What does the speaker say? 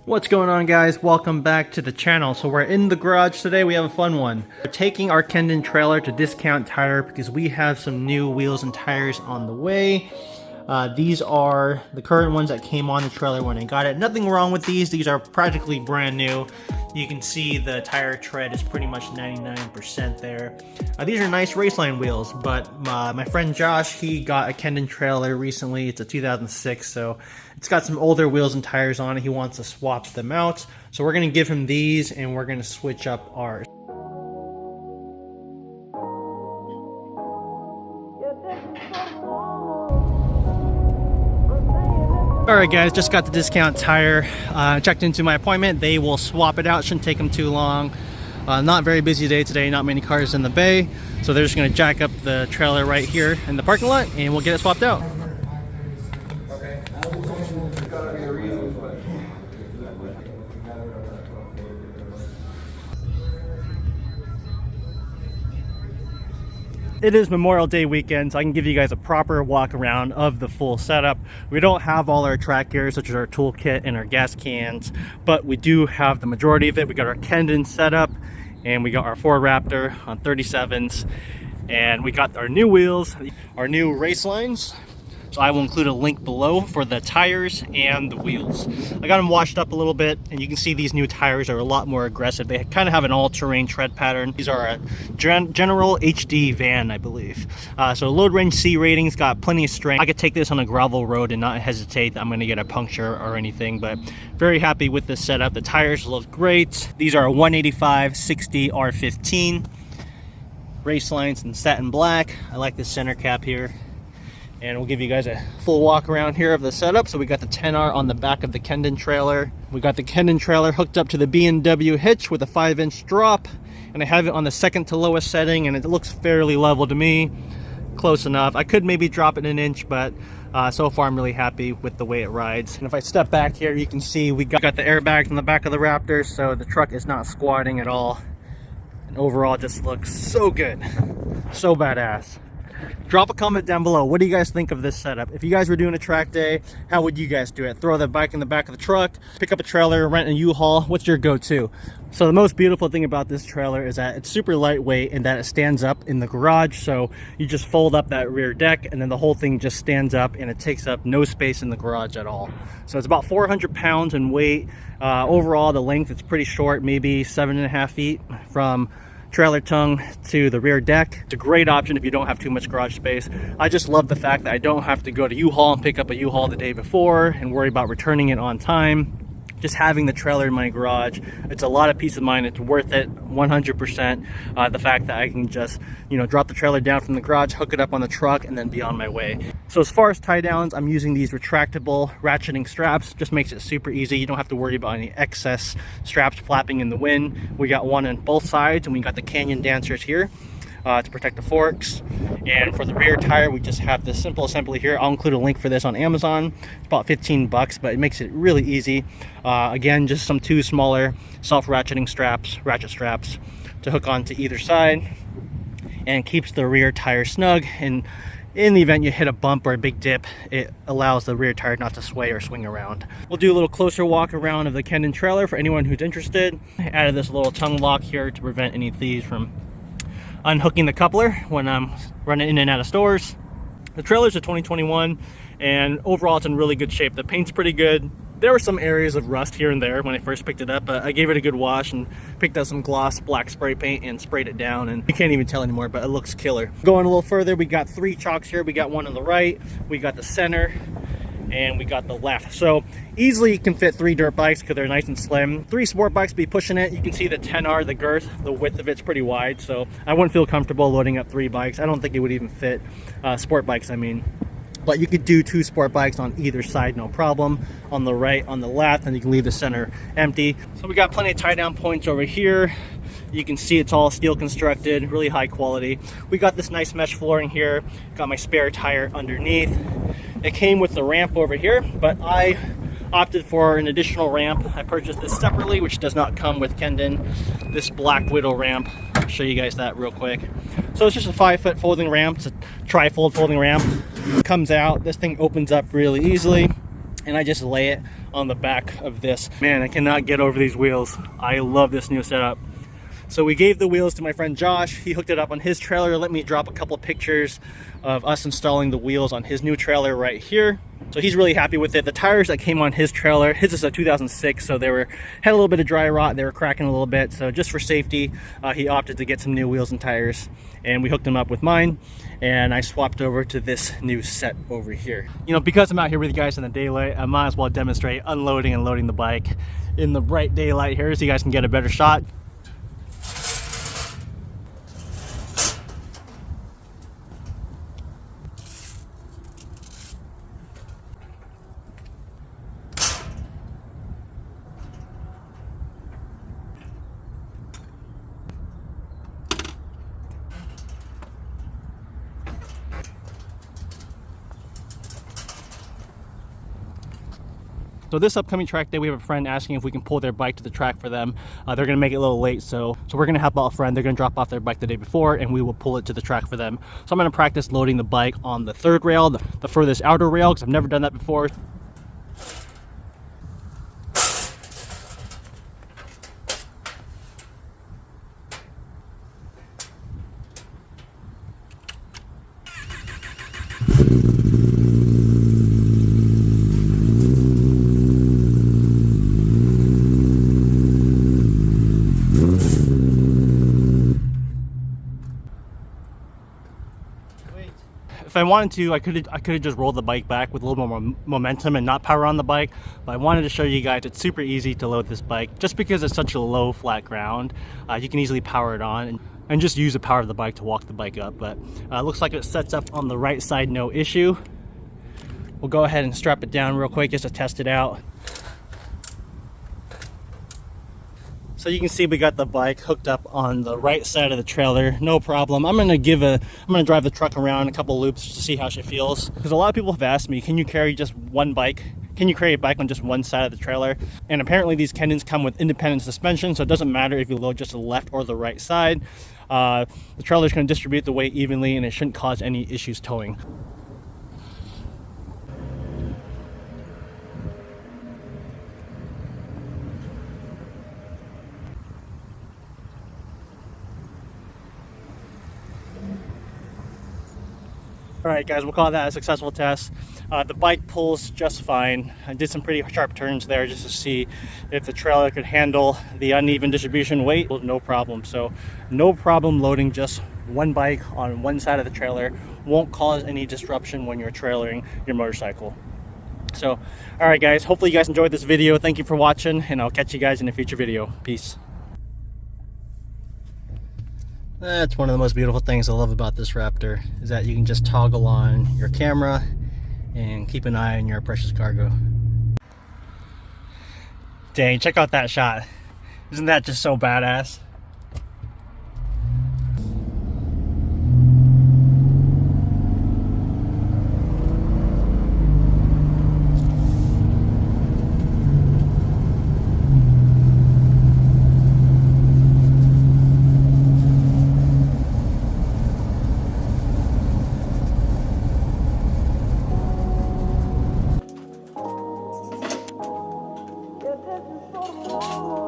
What's going on, guys? Welcome back to the channel. So we're in the garage today. We have a fun one. We're taking our Kendon trailer to Discount Tire because we have some new wheels and tires on the way. These are the current ones that came on the trailer when I got it. Nothing wrong with these. These are practically brand new. You can see the tire tread is pretty much 99% there. These are nice Raceline wheels, but my friend Josh, he got a Kendon trailer recently. It's a 2006, so it's got some older wheels and tires on it. He wants to swap them out. So we're gonna give him these and we're gonna switch up ours. Alright guys, just got the Discount Tire, checked into my appointment. They will swap it out, shouldn't take them too long. Not very busy day today, not many cars in the bay. So they're just going to jack up the trailer right here in the parking lot and we'll get it swapped out. It is Memorial Day weekend, so I can give you guys a proper walk around of the full setup. We don't have all our track gear, such as our toolkit and our gas cans, but we do have the majority of it. We got our Kendon setup, and we got our Ford Raptor on 37s, and we got our new wheels, our new Racelines. So I will include a link below for the tires and the wheels. I got them washed up a little bit, and you can see these new tires are a lot more aggressive. They kind of have an all-terrain tread pattern. These are a General HD van, I believe. So load range C ratings, got plenty of strength. I could take this on a gravel road and not hesitate that I'm gonna get a puncture or anything, but very happy with this setup. The tires look great. These are a 185/60 R15. Racelines in satin black. I like this center cap here. And we'll give you guys a full walk around here of the setup. So we got the 10R on the back of the Kendon trailer. We got the Kendon trailer hooked up to the B&W hitch with a 5-inch drop. And I have it on the second to lowest setting, and it looks fairly level to me. Close enough. I could maybe drop it an inch, but so far I'm really happy with the way it rides. And if I step back here, you can see we got the airbags on the back of the Raptor, so the truck is not squatting at all. And overall, it just looks so good. So badass. Drop a comment down below. What do you guys think of this setup? If you guys were doing a track day, how would you guys do it? Throw the bike in the back of the truck, pick up a trailer, rent a U-Haul. What's your go-to? So the most beautiful thing about this trailer is that it's super lightweight and that it stands up in the garage. So you just fold up that rear deck and then the whole thing just stands up and it takes up no space in the garage at all. So it's about 400 pounds in weight. Overall, the length is pretty short, maybe 7.5 feet from trailer tongue to the rear deck. It's a great option if you don't have too much garage space. I just love the fact that I don't have to go to U-Haul and pick up a U-Haul the day before and worry about returning it on time. Just having the trailer in my garage, it's a lot of peace of mind. It's worth it 100%. The fact that I can just, drop the trailer down from the garage, hook it up on the truck, and then be on my way. So as far as tie downs, I'm using these retractable ratcheting straps. Just makes it super easy. You don't have to worry about any excess straps flapping in the wind. We got one on both sides, and we got the Canyon dancers here to protect the forks. And for the rear tire, we just have this simple assembly here. I'll include a link for this on Amazon. It's about 15 bucks, but it makes it really easy. Again, just some two smaller self-ratcheting straps, ratchet straps to hook onto either side, and keeps the rear tire snug. And in the event you hit a bump or a big dip, it allows the rear tire not to sway or swing around. We'll do a little closer walk around of the Kendon trailer for anyone who's interested. I added this little tongue lock here to prevent any thieves from unhooking the coupler when I'm running in and out of stores. The trailer's a 2021, and overall it's in really good shape. The paint's pretty good. There were some areas of rust here and there when I first picked it up, but I gave it a good wash and picked up some gloss black spray paint and sprayed it down, and you can't even tell anymore, but it looks killer. Going a little further, we got 3 chocks here. We got one on the right, we got the center, and we got the left. So easily you can fit 3 dirt bikes because they're nice and slim. 3 sport bikes be pushing it. You can see the 10R, the girth, the width of it's pretty wide, so I wouldn't feel comfortable loading up 3 bikes. I don't think it would even fit sport bikes, I mean. But you could do 2 sport bikes on either side, no problem. On the right, on the left, and you can leave the center empty. So we got plenty of tie down points over here. You can see it's all steel constructed, really high quality. We got this nice mesh flooring here. Got my spare tire underneath. It came with the ramp over here, but I opted for an additional ramp. I purchased this separately, which does not come with Kendon. This Black Widow ramp. I'll show you guys that real quick. So it's just a 5-foot folding ramp. It's a tri-fold folding ramp. It comes out. This thing opens up really easily. and I just lay it on the back of this. Man, I cannot get over these wheels. I love this new setup. So we gave the wheels to my friend Josh. He hooked it up on his trailer. Let me drop a couple pictures of us installing the wheels on his new trailer right here. So he's really happy with it. The tires that came on his trailer, his is a 2006, so had a little bit of dry rot. They were cracking a little bit. So just for safety, he opted to get some new wheels and tires, and we hooked them up with mine. And I swapped over to this new set over here. You know, because I'm out here with you guys in the daylight, I might as well demonstrate unloading and loading the bike in the bright daylight here so you guys can get a better shot. So this upcoming track day, we have a friend asking if we can pull their bike to the track for them. They're going to make it a little late, so we're going to help out a friend. They're going to drop off their bike the day before, and we will pull it to the track for them. So I'm going to practice loading the bike on the third rail, the furthest outer rail, because I've never done that before. If I wanted to, I could have just rolled the bike back with a little more momentum and not power on the bike, but I wanted to show you guys it's super easy to load this bike. Just because it's such a low flat ground, you can easily power it on and just use the power of the bike to walk the bike up. But looks like it sets up on the right side, no issue. We'll go ahead and strap it down real quick just to test it out. So you can see we got the bike hooked up on the right side of the trailer, no problem. I'm gonna drive the truck around a couple loops to see how she feels. Because a lot of people have asked me, can you carry just one bike? Can you carry a bike on just one side of the trailer? And apparently these Kendons come with independent suspension, so it doesn't matter if you load just the left or the right side. The trailer is gonna distribute the weight evenly, and it shouldn't cause any issues towing. All right, guys, we'll call that a successful test. The bike pulls just fine. I did some pretty sharp turns there just to see if the trailer could handle the uneven distribution weight. No problem. So no problem loading just one bike on one side of the trailer. Won't cause any disruption when you're trailering your motorcycle. So, all right, guys, hopefully you guys enjoyed this video. Thank you for watching, and I'll catch you guys in a future video. Peace. That's one of the most beautiful things I love about this Raptor, is that you can just toggle on your camera and keep an eye on your precious cargo. Dang, check out that shot. Isn't that just so badass? It isn't so long.